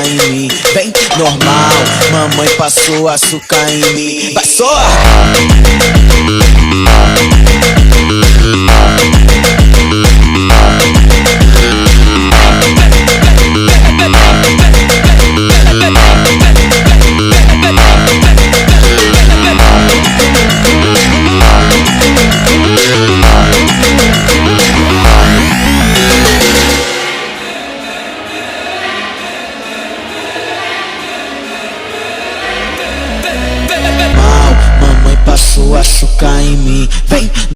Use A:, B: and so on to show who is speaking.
A: em mim. Vem, normal, mamãe passou açúcar em mim. Vai só! Mamãe passou açúcar em mim. Vem.